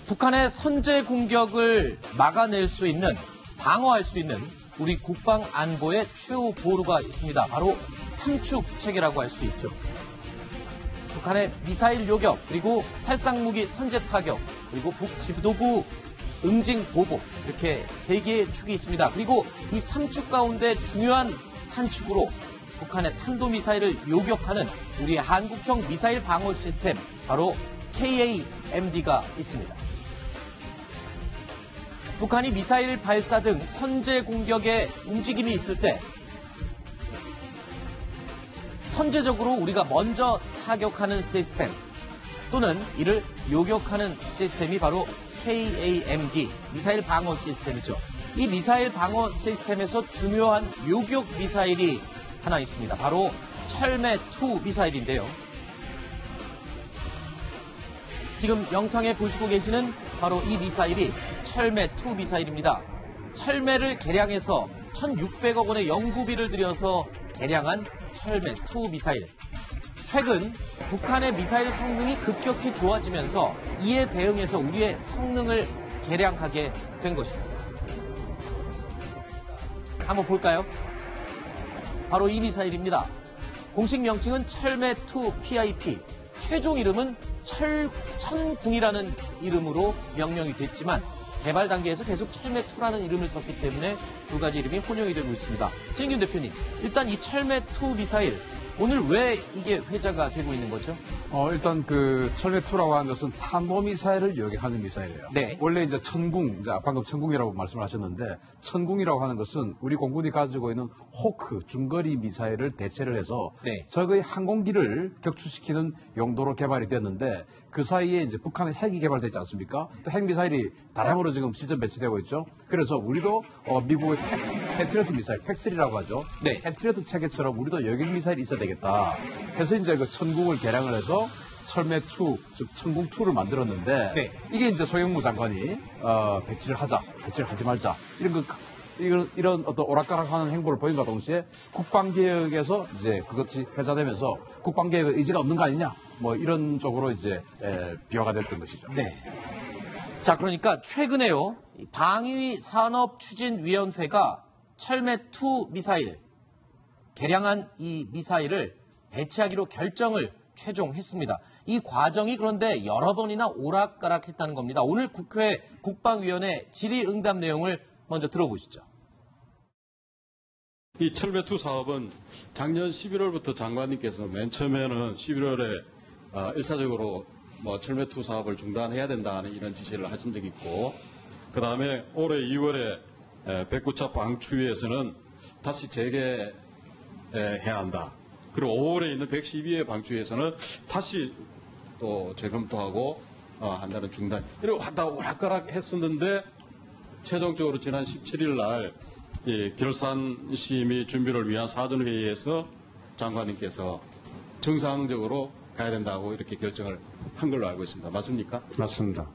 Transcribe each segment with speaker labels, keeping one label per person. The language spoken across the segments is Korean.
Speaker 1: 북한의 선제 공격을 막아낼 수 있는, 방어할 수 있는 우리 국방 안보의 최후 보루가 있습니다. 바로 삼축 체계라고 할 수 있죠. 북한의 미사일 요격, 그리고 살상무기 선제 타격, 그리고 북지도부 응징 보복, 이렇게 세 개의 축이 있습니다. 그리고 이 삼축 가운데 중요한 한 축으로 북한의 탄도미사일을 요격하는 우리 한국형 미사일 방어 시스템, 바로 KAMD가 있습니다. 북한이 미사일 발사 등 선제 공격에 움직임이 있을 때 선제적으로 우리가 먼저 타격하는 시스템 또는 이를 요격하는 시스템이 바로 KAMD, 미사일 방어 시스템이죠. 이 미사일 방어 시스템에서 중요한 요격 미사일이 하나 있습니다. 바로 철매2 미사일인데요. 지금 영상에 보시고 계시는 바로 이 미사일이 철매2 미사일입니다. 철매를 개량해서 1,600억 원의 연구비를 들여서 개량한 철매2 미사일. 최근 북한의 미사일 성능이 급격히 좋아지면서 이에 대응해서 우리의 성능을 개량하게 된 것입니다. 한번 볼까요? 바로 이 미사일입니다. 공식 명칭은 철매2 PIP, 최종 이름은 천궁이라는 이름으로 명명이 됐지만 개발 단계에서 계속 철매2라는 이름을 썼기 때문에 두 가지 이름이 혼용이 되고 있습니다. 신윤 대표님, 일단 이 철매2 미사일, 오늘 왜 이게 회자가 되고 있는 거죠?
Speaker 2: 일단 그 철매2라고 하는 것은 탄도미사일을 요격하는 미사일이에요.
Speaker 1: 네.
Speaker 2: 원래 이제 천궁, 이제 방금 천궁이라고 말씀을 하셨는데, 천궁이라고 하는 것은 우리 공군이 가지고 있는 호크, 중거리 미사일을 대체를 해서
Speaker 1: 네.
Speaker 2: 적의 항공기를 격추시키는 용도로 개발이 됐는데, 그 사이에 이제 북한의 핵이 개발됐지 않습니까? 또 핵미사일이 다량으로 지금 실전 배치되고 있죠. 그래서 우리도 미국의 패트리어트 미사일, 팩3라고 하죠.
Speaker 1: 네.
Speaker 2: 패트리어트 체계처럼 우리도 요격 미사일이 있어야 되겠다. 해서 이제 그 천궁을 개량을 해서 철매2, 즉 천궁2를 만들었는데,
Speaker 1: 네.
Speaker 2: 이게 이제 소영무 장관이 배치를 하지 말자. 이런 어떤 오락가락하는 행보를 보인과 동시에 국방개혁에서 이제 그것이 회자되면서 국방개혁의 의지가 없는 거 아니냐, 뭐 이런 쪽으로 이제 비화가 됐던 것이죠.
Speaker 1: 네. 자, 그러니까 최근에요, 방위산업추진위원회가 철매2 미사일, 개량한 이 미사일을 배치하기로 결정을 최종했습니다. 이 과정이 그런데 여러 번이나 오락가락했다는 겁니다. 오늘 국회 국방위원회 질의응답 내용을 먼저 들어보시죠.
Speaker 3: 이 철매2 사업은 작년 11월부터 장관님께서 맨 처음에는 11월에 1차적으로 철매2 사업을 중단해야 된다는 이런 지시를 하신 적이 있고, 그 다음에 올해 2월에 109차 방추위에서는 다시 재개해야 한다. 그리고 5월에 있는 112회 방추위에서는 다시 또 재검토하고 한다는 중단. 이렇게 하다 오락가락 했었는데, 최종적으로 지난 17일 날 결산 심의 준비를 위한 사전회의에서 장관님께서 정상적으로 가야 된다고 이렇게 결정을 한 걸로 알고 있습니다. 맞습니까?
Speaker 2: 맞습니다.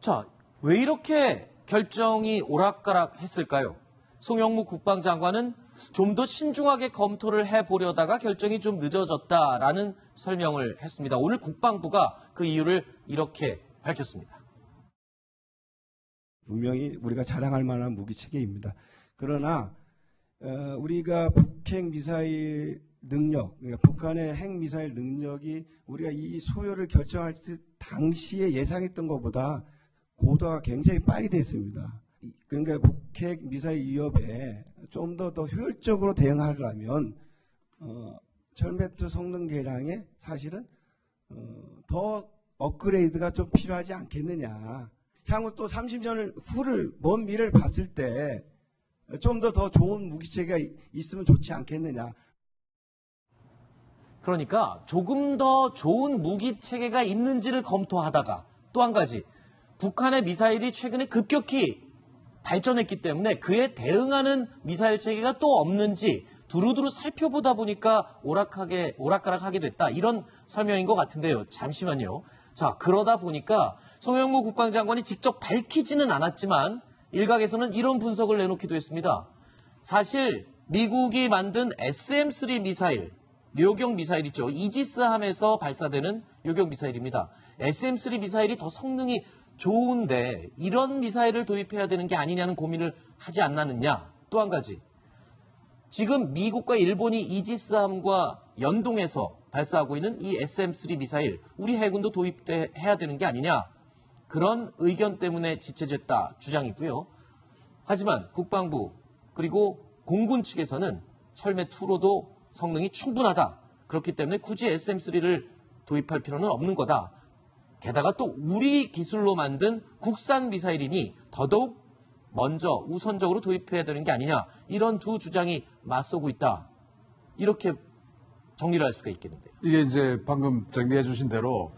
Speaker 1: 자, 왜 이렇게 결정이 오락가락 했을까요? 송영무 국방장관은 좀 더 신중하게 검토를 해보려다가 결정이 좀 늦어졌다라는 설명을 했습니다. 오늘 국방부가 그 이유를 이렇게 밝혔습니다.
Speaker 4: 분명히 우리가 자랑할 만한 무기 체계입니다. 그러나 우리가 북핵 미사일 능력, 그러니까 북한의 핵 미사일 능력이 우리가 이 소요를 결정할 때 당시에 예상했던 것보다 고도가 굉장히 빨리 됐습니다. 그러니까 북핵 미사일 위협에 좀 더 효율적으로 대응하려면 철매2 성능 개량에 사실은 더 업그레이드가 좀 필요하지 않겠느냐. 향후 또 30년 후를, 먼 미래를 봤을 때 좀 더 좋은 무기체계가 있으면 좋지 않겠느냐.
Speaker 1: 그러니까 조금 더 좋은 무기체계가 있는지를 검토하다가, 또 한 가지, 북한의 미사일이 최근에 급격히 발전했기 때문에 그에 대응하는 미사일 체계가 또 없는지 두루두루 살펴보다 보니까 오락가락하게 됐다, 이런 설명인 것 같은데요. 잠시만요. 자, 그러다 보니까 송영무 국방장관이 직접 밝히지는 않았지만 일각에서는 이런 분석을 내놓기도 했습니다. 사실 미국이 만든 SM-3 미사일, 요격 미사일 있죠. 이지스함에서 발사되는 요격 미사일입니다. SM-3 미사일이 더 성능이 좋은데 이런 미사일을 도입해야 되는 게 아니냐는 고민을 하지 않았느냐. 또 한 가지. 지금 미국과 일본이 이지스함과 연동해서 발사하고 있는 이 SM-3 미사일, 우리 해군도 도입해야 되는 게 아니냐. 그런 의견 때문에 지체됐다 주장이고요. 하지만 국방부 그리고 공군 측에서는 철매2로도 성능이 충분하다. 그렇기 때문에 굳이 SM-3를 도입할 필요는 없는 거다. 게다가 또 우리 기술로 만든 국산 미사일이니 더더욱 먼저 우선적으로 도입해야 되는 게 아니냐. 이런 두 주장이 맞서고 있다. 이렇게 정리를 할 수가 있겠는데요.
Speaker 2: 이게 이제 방금 정리해 주신 대로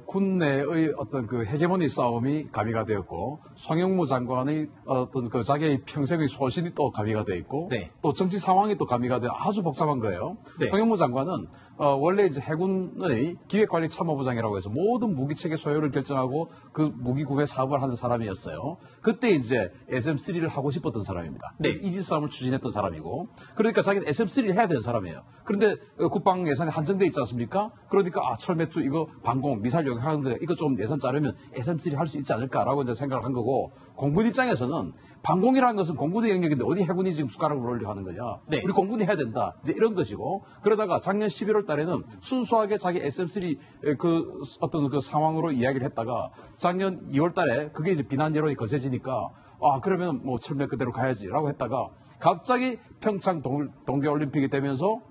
Speaker 2: 군 내의 어떤 그 헤게모니 싸움이 가미가 되었고 송영무 장관의 어떤 그 자기의 평생의 소신이 또 가미가 돼 있고
Speaker 1: 네.
Speaker 2: 또 정치 상황이 또 가미가 돼 아주 복잡한 거예요.
Speaker 1: 네.
Speaker 2: 송영무 장관은 원래 이제 해군의 기획관리참모부장이라고 해서 모든 무기 체계 소요를 결정하고 그 무기 구매 사업을 하는 사람이었어요. 그때 이제 SM-3를 하고 싶었던 사람입니다.
Speaker 1: 네.
Speaker 2: 이지스함을 추진했던 사람이고 그러니까 자기는 SM-3를 해야 되는 사람이에요. 그런데 국방 예산이 한정돼 있지 않습니까? 그러니까 철매2 이거 방공 미사일 요격하는데 이거 좀 예산 자르면 SM-3 할 수 있지 않을까라고 이제 생각을 한 거고 공군 입장에서는 방공이라는 것은 공군의 영역인데 어디 해군이 지금 숟가락을 올려 하는 거냐?
Speaker 1: 네.
Speaker 2: 우리 공군이 해야 된다. 이제 이런 것이고 그러다가 작년 11월 달에는 순수하게 자기 SM-3 그 어떤 그 상황으로 이야기를 했다가 작년 2월 달에 그게 이제 비난 여론이 거세지니까 그러면 뭐 철매 그대로 가야지라고 했다가 갑자기 평창 동계올림픽이 되면서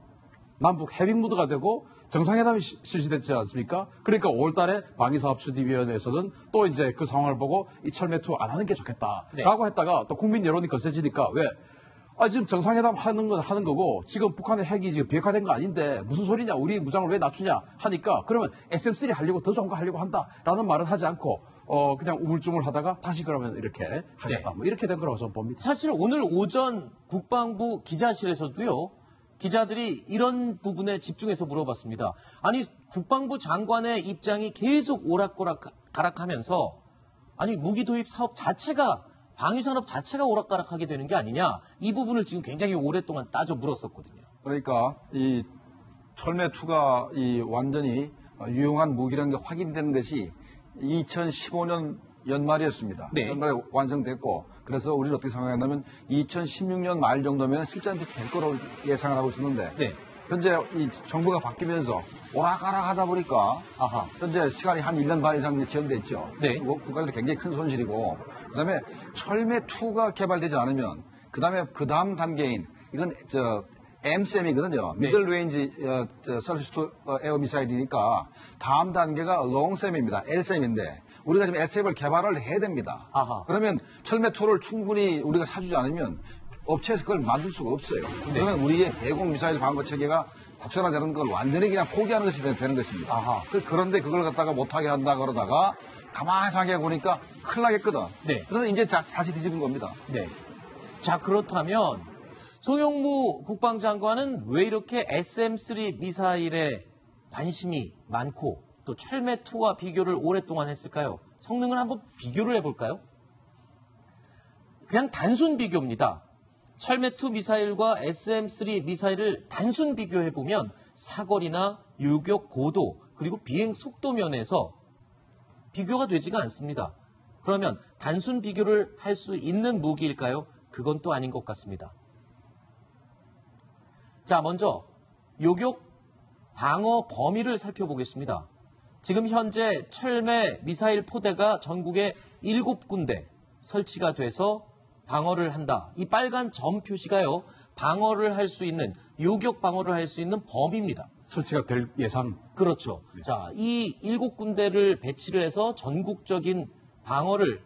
Speaker 2: 남북 해빙 무드가 되고 정상회담이 실시됐지 않습니까? 그러니까 5월 달에 방위사업추진위원회에서는 또 이제 그 상황을 보고 이 철매2 안 하는 게 좋겠다라고 했다가 또 국민 여론이 거세지니까 왜? 지금 정상회담 하는 거고 지금 북한의 핵이 지금 비핵화된 거 아닌데 무슨 소리냐? 우리 무장을 왜 낮추냐? 하니까 그러면 SM-3 하려고 더 좋은 거 하려고 한다라는 말은 하지 않고 그냥 우물쭈물 하다가 다시 그러면 이렇게 하겠다. 뭐 이렇게 된 거라고 저는 봅니다.
Speaker 1: 사실 오늘 오전 국방부 기자실에서도요. 기자들이 이런 부분에 집중해서 물어봤습니다. 아니 국방부 장관의 입장이 계속 오락가락하면서 아니 무기 도입 사업 자체가 방위산업 자체가 오락가락하게 되는 게 아니냐. 이 부분을 지금 굉장히 오랫동안 따져 물었었거든요.
Speaker 5: 그러니까 이 철매2가 이 완전히 유용한 무기라는 게 확인된 것이 2015년 연말이었습니다.
Speaker 1: 네.
Speaker 5: 연말에 완성됐고 그래서 우리는 어떻게 생각했냐면 2016년 말 정도면 실전부터 될 거로 예상을 하고 있었는데
Speaker 1: 네.
Speaker 5: 현재 이 정부가 바뀌면서 오락가락 하다 보니까 현재 시간이 한 1년 반 이상 지연됐죠.
Speaker 1: 네.
Speaker 5: 국가들이 굉장히 큰 손실이고 그다음에 철매2가 개발되지 않으면 그 다음 단계인 이건 MSAM이거든요.
Speaker 1: 네.
Speaker 5: 미들 레인지 서비스 투 에어 미사일이니까 다음 단계가 롱셈입니다. LSAM인데 우리가 지금 LSAM을 개발을 해야 됩니다. 그러면 철매2를 충분히 우리가 사주지 않으면 업체에서 그걸 만들 수가 없어요. 그러면 우리의 대공 미사일 방어 체계가 국산화되는 걸 완전히 그냥 포기하는 것이 되는 것입니다. 그런데 그걸 갖다가 못하게 한다 그러다가 가만히 생각해 보니까 큰일 나겠거든.
Speaker 1: 네.
Speaker 5: 그래서 이제 다시 뒤집은 겁니다.
Speaker 1: 네. 자, 그렇다면 송영무 국방장관은 왜 이렇게 SM-3 미사일에 관심이 많고 또 철매2와 비교를 오랫동안 했을까요? 성능을 한번 비교를 해볼까요? 그냥 단순 비교입니다. 철매2 미사일과 SM-3 미사일을 단순 비교해보면 사거리나 유격 고도 그리고 비행 속도 면에서 비교가 되지가 않습니다. 그러면 단순 비교를 할 수 있는 무기일까요? 그건 또 아닌 것 같습니다. 자, 먼저 요격 방어 범위를 살펴보겠습니다. 지금 현재 철매 미사일 포대가 전국에 7군데 설치가 돼서 방어를 한다. 이 빨간 점 표시가요. 방어를 할 수 있는, 요격 방어를 할 수 있는 범위입니다.
Speaker 2: 설치가 될 예상.
Speaker 1: 그렇죠. 자, 이 7군데를 배치를 해서 전국적인 방어를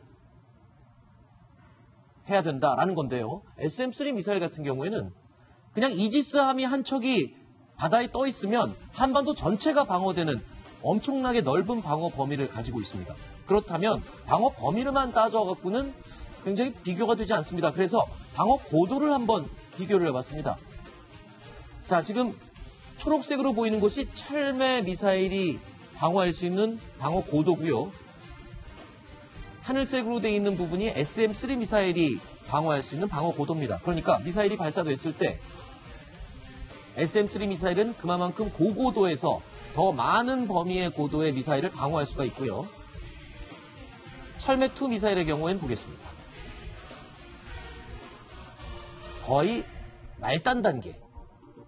Speaker 1: 해야 된다라는 건데요. SM-3 미사일 같은 경우에는 그냥 이지스함이 한 척이 바다에 떠 있으면 한반도 전체가 방어되는 엄청나게 넓은 방어 범위를 가지고 있습니다. 그렇다면 방어 범위를만 따져갖고는 굉장히 비교가 되지 않습니다. 그래서 방어 고도를 한번 비교를 해봤습니다. 자, 지금 초록색으로 보이는 것이 철매 미사일이 방어할 수 있는 방어 고도고요. 하늘색으로 되어 있는 부분이 SM-3 미사일이 방어할 수 있는 방어 고도입니다. 그러니까 미사일이 발사됐을 때 SM-3 미사일은 그만큼 고고도에서 더 많은 범위의 고도의 미사일을 방어할 수가 있고요. 철매2 미사일의 경우에는 보겠습니다. 거의 말단 단계,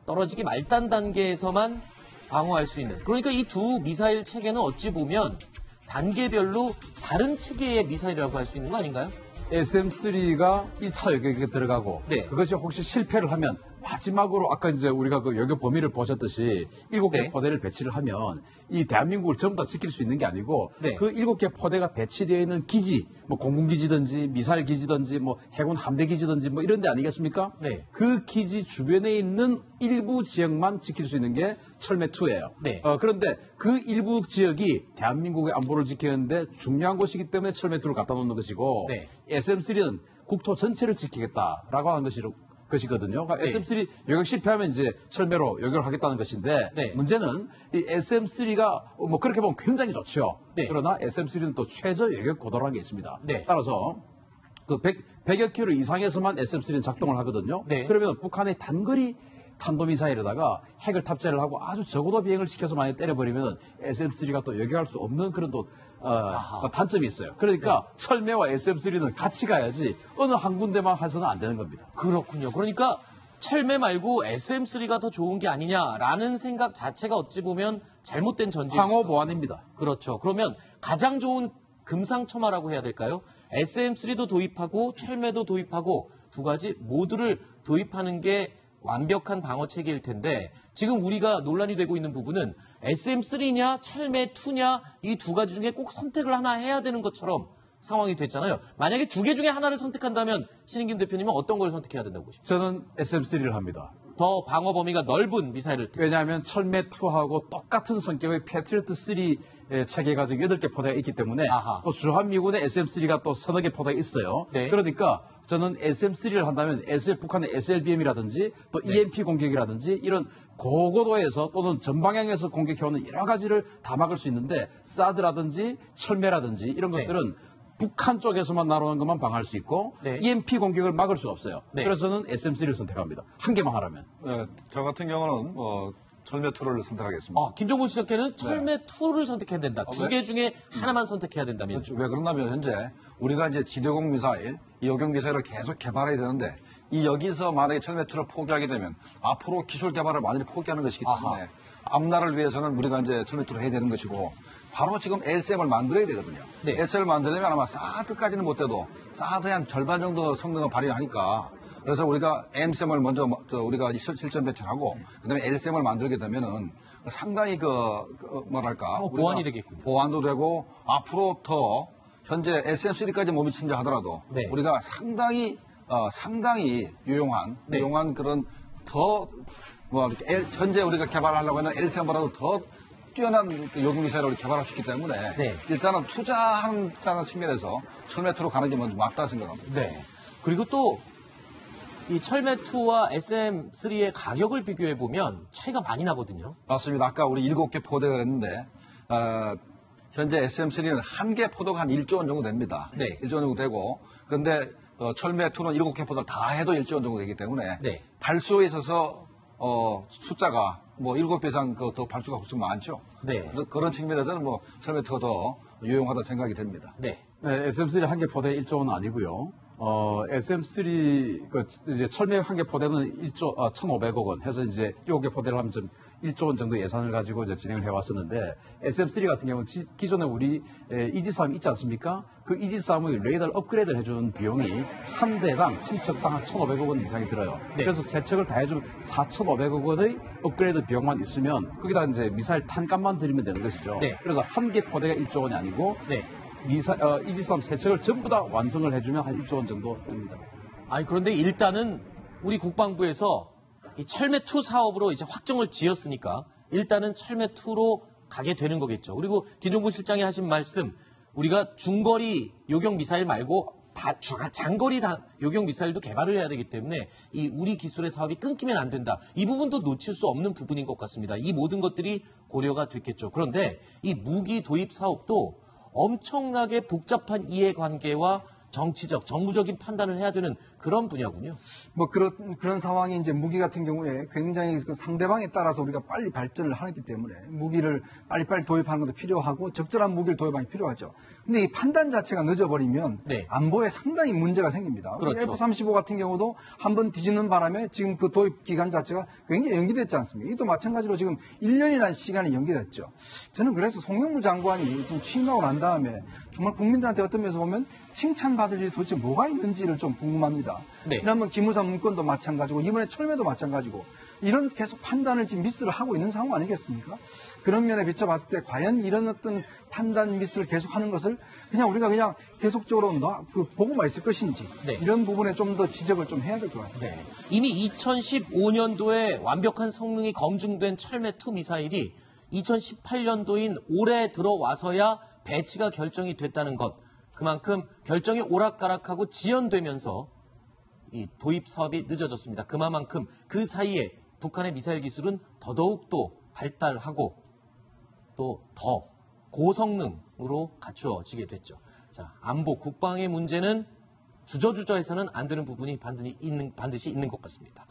Speaker 1: 떨어지기 말단 단계에서만 방어할 수 있는, 그러니까 이 두 미사일 체계는 어찌 보면 단계별로 다른 체계의 미사일이라고 할 수 있는 거 아닌가요?
Speaker 2: SM-3가 2차 여격에 들어가고
Speaker 1: 네.
Speaker 2: 그것이 혹시 실패를 하면 마지막으로 아까 이제 우리가 그 여격 범위를 보셨듯이 7개
Speaker 1: 네.
Speaker 2: 포대를 배치를 하면 이 대한민국을 전부 다 지킬 수 있는 게 아니고
Speaker 1: 네.
Speaker 2: 그 7개 포대가 배치되어 있는 기지, 뭐 공군기지든지 미사일 기지든지 뭐 해군 함대 기지든지 뭐 이런 데 아니겠습니까?
Speaker 1: 네.
Speaker 2: 그 기지 주변에 있는 일부 지역만 지킬 수 있는 게 철매2예요.
Speaker 1: 네.
Speaker 2: 그런데 그 일부 지역이 대한민국의 안보를 지키는데 중요한 곳이기 때문에 철매2를 갖다 놓는 것이고
Speaker 1: 네.
Speaker 2: SM3는 국토 전체를 지키겠다라고 하는 것이거든요. 그러니까
Speaker 1: 네.
Speaker 2: SM3 여격 실패하면 이제 철매로 여격을 하겠다는 것인데
Speaker 1: 네.
Speaker 2: 문제는 이 SM3가 뭐 그렇게 보면 굉장히 좋죠.
Speaker 1: 네.
Speaker 2: 그러나 SM3는 또 최저 여격 고도라는 게 있습니다.
Speaker 1: 네.
Speaker 2: 따라서 그 100여 킬로 이상에서만 SM3는 작동을 하거든요.
Speaker 1: 네.
Speaker 2: 그러면 북한의 단거리 탄도미사일에다가 핵을 탑재를 하고 아주 저고도 비행을 시켜서 많이 때려버리면 SM3가 또 여격할 수 없는 그런 또 단점이 있어요. 그러니까 철매와 SM3는 같이 가야지 어느 한 군데만 해서는 안 되는 겁니다.
Speaker 1: 그렇군요. 그러니까 철매 말고 SM3가 더 좋은 게 아니냐라는 생각 자체가 어찌 보면 잘못된 전제.
Speaker 2: 상호 보완입니다.
Speaker 1: 그렇죠. 그러면 가장 좋은 금상첨화라고 해야 될까요? SM3도 도입하고 철매도 도입하고 두 가지 모두를 도입하는 게 완벽한 방어 체계일 텐데 지금 우리가 논란이 되고 있는 부분은 SM3냐 철매2냐 이 두 가지 중에 꼭 선택을 하나 해야 되는 것처럼 상황이 됐잖아요. 만약에 두 개 중에 하나를 선택한다면 신인김 대표님은 어떤 걸 선택해야 된다고 보십니까?
Speaker 2: 저는 SM3를 합니다.
Speaker 1: 더 방어 범위가 넓은 미사일을
Speaker 2: 왜냐하면 철매2하고 똑같은 성격의 패트리어트3 체계가 지금 8개 포대가 있기 때문에
Speaker 1: 아하.
Speaker 2: 또 주한미군의 SM3가 또 서너 개 포대가 있어요.
Speaker 1: 네.
Speaker 2: 그러니까 저는 SM3를 한다면 북한의 SLBM이라든지 또 EMP 공격이라든지 이런 고고도에서 또는 전방향에서 공격해오는 여러 가지를 다 막을 수 있는데 사드라든지 철매라든지 이런
Speaker 1: 네.
Speaker 2: 것들은 북한 쪽에서만 날아오는 것만 방어할 수 있고
Speaker 1: 네.
Speaker 2: EMP 공격을 막을 수 없어요.
Speaker 1: 네.
Speaker 2: 그래서 저는 SM3를 선택합니다. 한 개만 하라면.
Speaker 5: 저 같은 경우는 철매2를 선택하겠습니다.
Speaker 1: 김종국 시장께는 철매2를 선택해야 된다. 두 개 중에 하나만 선택해야 된다면.
Speaker 5: 그렇죠. 왜 그러냐면 현재 우리가 이제 지대공 미사일, 이 여경 미사일을 계속 개발해야 되는데 이 여기서 만약에 철매2를 포기하게 되면 앞으로 기술 개발을 완전히 포기하는 것이기 때문에
Speaker 1: 아하.
Speaker 5: 앞날을 위해서는 우리가 이제 철매2를 해야 되는 것이고 바로 지금 LCM을 만들어야 되거든요.
Speaker 1: 네.
Speaker 5: LCM을 만들려면 아마 사드까지는 못 돼도 사드의 한 절반 정도 성능을 발휘하니까 그래서 우리가 MCM을 먼저 우리가 실전 배치하고 그다음에 LCM을 만들게 되면은 상당히 뭐랄까
Speaker 1: 보완이
Speaker 5: 우리가
Speaker 1: 되겠군요.
Speaker 5: 보완도 되고 앞으로 더 현재 SM3까지 못 미친다 하더라도
Speaker 1: 네.
Speaker 5: 우리가 상당히 유용한
Speaker 1: 네.
Speaker 5: 그런 더 현재 우리가 개발하려고 하는 LCM보다도 더 뛰어난 요격 미사일을 개발할 수 있기 때문에
Speaker 1: 네.
Speaker 5: 일단은 투자하는 측면에서 철매2로 가는 게 먼저 맞다 생각합니다.
Speaker 1: 네. 그리고 또 이 철매2와 SM3의 가격을 비교해 보면 차이가 많이 나거든요.
Speaker 5: 맞습니다. 아까 우리 7개 포대가 그랬는데 현재 SM3는 한 개 포대가 한 1조 원 정도 됩니다.
Speaker 1: 네.
Speaker 5: 1조 원 정도 되고 근데 철매2는 7개 포대 다 해도 1조 원 정도 되기 때문에
Speaker 1: 네.
Speaker 5: 발수에 있어서 숫자가 뭐 7배 이상 더 발수가 훨씬 많죠.
Speaker 1: 네.
Speaker 5: 그런 측면에서는 뭐 철매2가 더 유용하다 생각이 됩니다.
Speaker 1: 네.
Speaker 2: SM3 한 개 포대 1조 원은 아니고요. SM3 이제 철매 한 개 포대는 1,500억 원 해서 이제 7개 포대를 하면 좀 1조 원 정도 예산을 가지고 이제 진행을 해왔었는데 SM3 같은 경우는 기존에 우리 이지스함 있지 않습니까? 그 이지스함의 레이더를 업그레이드를 해주는 비용이 한 대당 한 척당 한 1,500억 원 이상이 들어요.
Speaker 1: 네.
Speaker 2: 그래서 세 척을 다 해주면 4,500억 원의 업그레이드 비용만 있으면 거기다 이제 미사일 탄값만 들이면 되는 것이죠.
Speaker 1: 네.
Speaker 2: 그래서 한 개 포대가 1조 원이 아니고
Speaker 1: 네.
Speaker 2: 이지스함 세 척을 전부 다 완성을 해주면 한 1조 원 정도 듭니다.
Speaker 1: 아니 그런데 일단은 우리 국방부에서 이 철매2 사업으로 이제 확정을 지었으니까 일단은 철매2로 가게 되는 거겠죠. 그리고 김종국 실장이 하신 말씀, 우리가 중거리 요격 미사일 말고 장거리 요격 미사일도 개발을 해야 되기 때문에 이 우리 기술의 사업이 끊기면 안 된다. 이 부분도 놓칠 수 없는 부분인 것 같습니다. 이 모든 것들이 고려가 됐겠죠. 그런데 이 무기 도입 사업도 엄청나게 복잡한 이해관계와 정치적, 정무적인 판단을 해야 되는 그런 분야군요.
Speaker 6: 뭐 그런 상황이 이제 무기 같은 경우에 굉장히 그 상대방에 따라서 우리가 빨리 발전을 하기 때문에 무기를 빨리빨리 도입하는 것도 필요하고 적절한 무기를 도입하는 게 필요하죠. 근데 이 판단 자체가 늦어버리면
Speaker 1: 네.
Speaker 6: 안보에 상당히 문제가 생깁니다.
Speaker 1: 그렇죠.
Speaker 6: F-35 같은 경우도 한번 뒤집는 바람에 지금 그 도입 기간 자체가 굉장히 연기됐지 않습니까? 이것도 마찬가지로 지금 1년이라는 시간이 연기됐죠. 저는 그래서 송영무 장관이 지금 취임하고 난 다음에 정말 국민들한테 어떤 면에서 보면 칭찬받을 일이 도대체 뭐가 있는지를 좀 궁금합니다.
Speaker 1: 네.
Speaker 6: 지난번 기무사 문건도 마찬가지고 이번에 철매도 마찬가지고 이런 계속 판단을 지금 미스를 하고 있는 상황 아니겠습니까? 그런 면에 비춰봤을 때 과연 이런 어떤 판단 미스를 계속하는 것을 그냥 우리가 그냥 계속적으로 보고만 있을 것인지
Speaker 1: 네.
Speaker 6: 이런 부분에 좀 더 지적을 좀 해야 될 것 같습니다.
Speaker 1: 네. 이미 2015년도에 완벽한 성능이 검증된 철매2 미사일이 2018년도인 올해 들어와서야 배치가 결정이 됐다는 것. 그만큼 결정이 오락가락하고 지연되면서 이 도입 사업이 늦어졌습니다. 그만큼 그 사이에 북한의 미사일 기술은 더더욱 또 발달하고 또 더 고성능으로 갖추어지게 됐죠. 자, 안보, 국방의 문제는 주저주저해서는 안 되는 부분이 반드시 있는 것 같습니다.